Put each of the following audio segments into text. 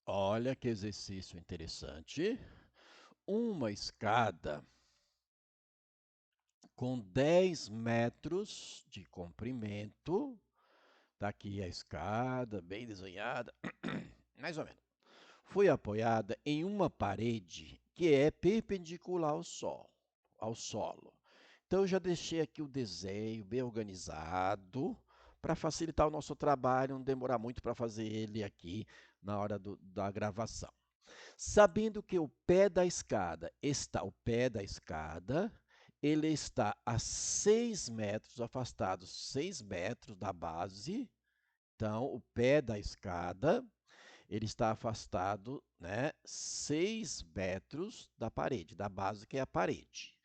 Olha que exercício interessante. Uma escada com 10 metros de comprimento. Está aqui a escada, bem desenhada, mais ou menos. Foi apoiada em uma parede que é perpendicular ao solo. Então, eu já deixei aqui o desenho bem organizado para facilitar o nosso trabalho, não demorar muito para fazer ele aqui na hora da gravação. Sabendo que o pé da escada, ele está a 6 metros, afastado 6 metros da base. Então, o pé da escada, ele está afastado, né, 6 metros da parede, da base que é a parede.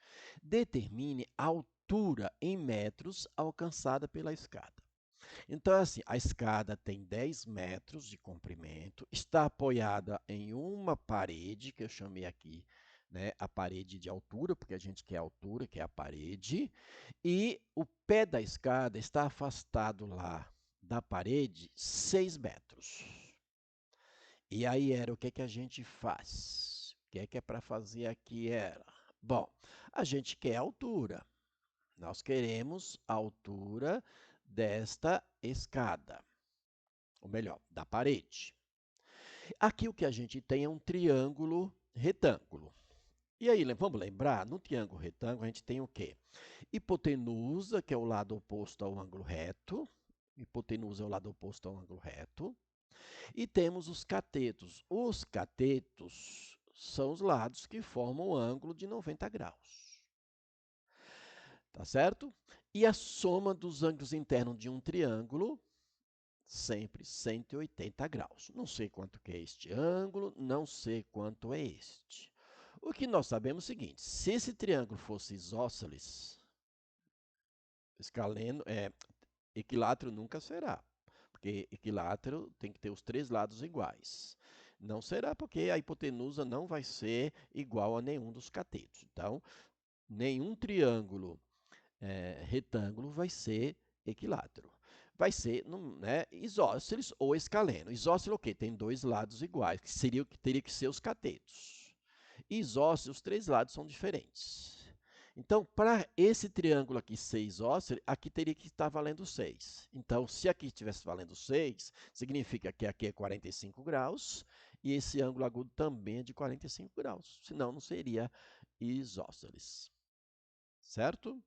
Determine a altura em metros alcançada pela escada. Então, assim, a escada tem 10 metros de comprimento, está apoiada em uma parede, que eu chamei aqui, né, a parede de altura, porque a gente quer altura, que é a parede, e o pé da escada está afastado lá da parede 6 metros. E aí era o que a gente faz? O que é para fazer aqui era? Bom, a gente quer altura. Nós queremos a altura desta escada, ou melhor, da parede. Aqui o que a gente tem é um triângulo retângulo. E aí, vamos lembrar, no triângulo retângulo a gente tem o quê? Hipotenusa, que é o lado oposto ao ângulo reto. Hipotenusa é o lado oposto ao ângulo reto. E temos os catetos. Os catetos são os lados que formam o ângulo de 90 graus. Tá certo? E a soma dos ângulos internos de um triângulo, sempre 180 graus. Não sei quanto que é este ângulo, não sei quanto é este. O que nós sabemos é o seguinte: se esse triângulo fosse isósceles, equilátero nunca será, porque equilátero tem que ter os três lados iguais. Não será porque a hipotenusa não vai ser igual a nenhum dos catetos. Então, nenhum triângulo retângulo vai ser equilátero. Vai ser, né, isósceles ou escaleno. Isósceles o quê? Tem dois lados iguais, que teria que ser os catetos. Isósceles, os três lados são diferentes. Então, para esse triângulo aqui ser isósceles, aqui teria que estar valendo 6. Então, se aqui estivesse valendo 6, significa que aqui é 45 graus e esse ângulo agudo também é de 45 graus. Senão, não seria isósceles. Certo?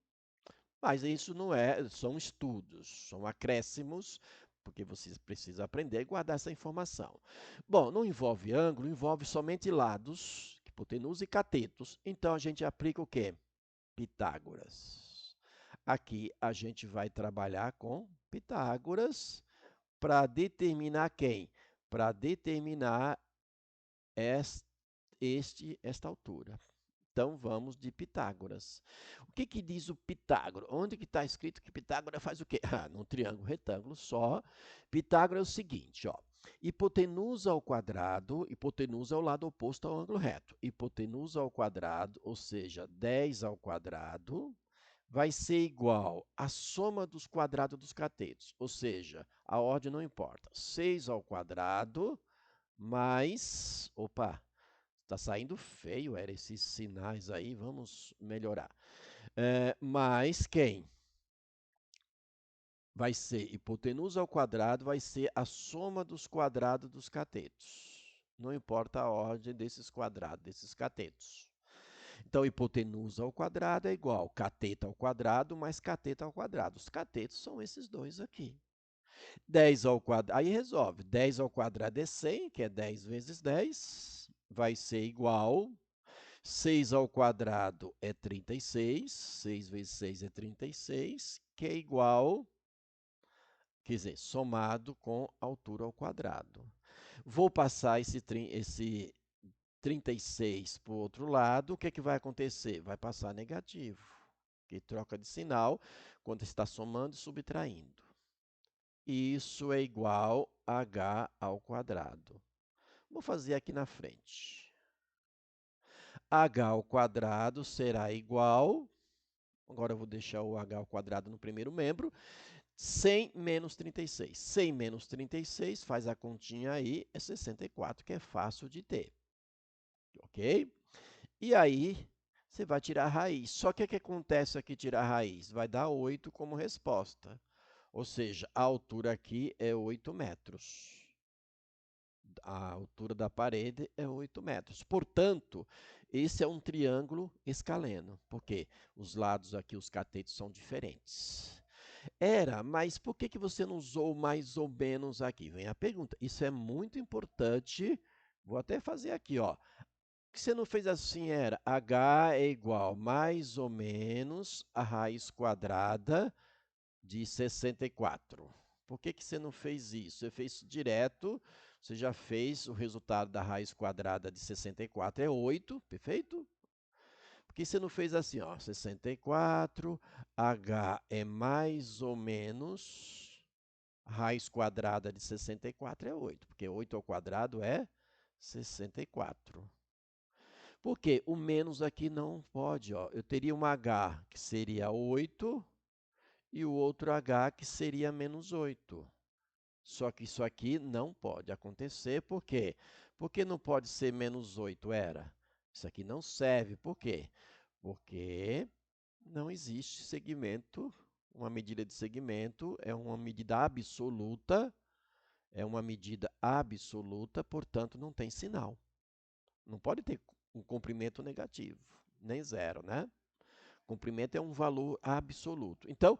Mas isso não é, são estudos, são acréscimos, porque você precisa aprender e guardar essa informação. Bom, não envolve ângulo, envolve somente lados, hipotenusa e catetos. Então, a gente aplica o quê? Pitágoras. Aqui a gente vai trabalhar com Pitágoras para determinar quem? Para determinar esta altura. Então, vamos de Pitágoras. O que diz o Pitágoras? Onde que está escrito que Pitágoras faz o quê? Num triângulo retângulo só. Pitágoras é o seguinte, ó. Hipotenusa ao quadrado, hipotenusa é o lado oposto ao ângulo reto. Hipotenusa ao quadrado, ou seja, 10 ao quadrado, vai ser igual à soma dos quadrados dos catetos. Ou seja, a ordem não importa. 6 ao quadrado mais... Opa! Está saindo feio, era esses sinais aí, vamos melhorar. Mais quem? Vai ser hipotenusa ao quadrado, vai ser a soma dos quadrados dos catetos. Não importa a ordem desses quadrados, desses catetos. Então, hipotenusa ao quadrado é igual cateto ao quadrado mais cateto ao quadrado. Os catetos são esses dois aqui. 10 ao quadrado, aí resolve. 10 ao quadrado é 100, que é 10 vezes 10, vai ser igual 6 ao quadrado é 36, 6 vezes 6 é 36, que é igual, quer dizer, somado com altura ao quadrado. Vou passar esse 36 para o outro lado, o que vai acontecer? Vai passar negativo, que troca de sinal quando está somando e subtraindo. Isso é igual a h ao quadrado. Vou fazer aqui na frente. H ao quadrado será igual, agora eu vou deixar o h ao quadrado no primeiro membro, 100 menos 36. 100 menos 36, faz a continha aí, é 64, que é fácil de ter. Ok? E aí, você vai tirar a raiz. Só que o que acontece aqui tirar a raiz? Vai dar 8 como resposta. Ou seja, a altura aqui é 8 metros. A altura da parede é 8 metros. Portanto, esse é um triângulo escaleno, porque os lados aqui, os catetos, são diferentes. Mas por que você não usou mais ou menos aqui? Vem a pergunta. Isso é muito importante. Vou até fazer aqui, ó. O que você não fez assim era h é igual mais ou menos a raiz quadrada de 64. Por que você não fez isso? Você fez direto, você já fez o resultado da raiz quadrada de 64 é 8, perfeito? Por que você não fez assim, ó, 64, h é mais ou menos, raiz quadrada de 64 é 8, porque 8 ao quadrado é 64. Por quê? O menos aqui não pode, ó. Eu teria um h que seria 8 e o outro h que seria menos 8. Só que isso aqui não pode acontecer, por quê? Porque não pode ser menos 8, era. Isso aqui não serve, por quê? Porque não existe segmento, uma medida de segmento é uma medida absoluta, portanto não tem sinal. Não pode ter um comprimento negativo, nem zero, né? Comprimento é um valor absoluto. Então,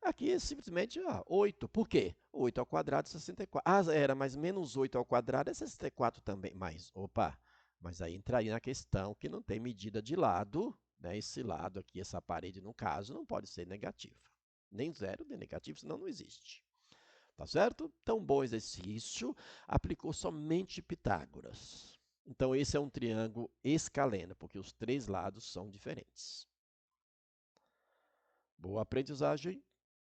aqui é simplesmente 8. Por quê? 8 ao quadrado é 64. Mas menos 8 ao quadrado é 64 também. Mas aí entraria na questão que não tem medida de lado, né? Esse lado aqui, essa parede, no caso, não pode ser negativa. Nem zero, nem negativo, senão não existe. Tá certo? Então, bom exercício. Aplicou somente Pitágoras. Então, esse é um triângulo escaleno, porque os três lados são diferentes. Boa aprendizagem.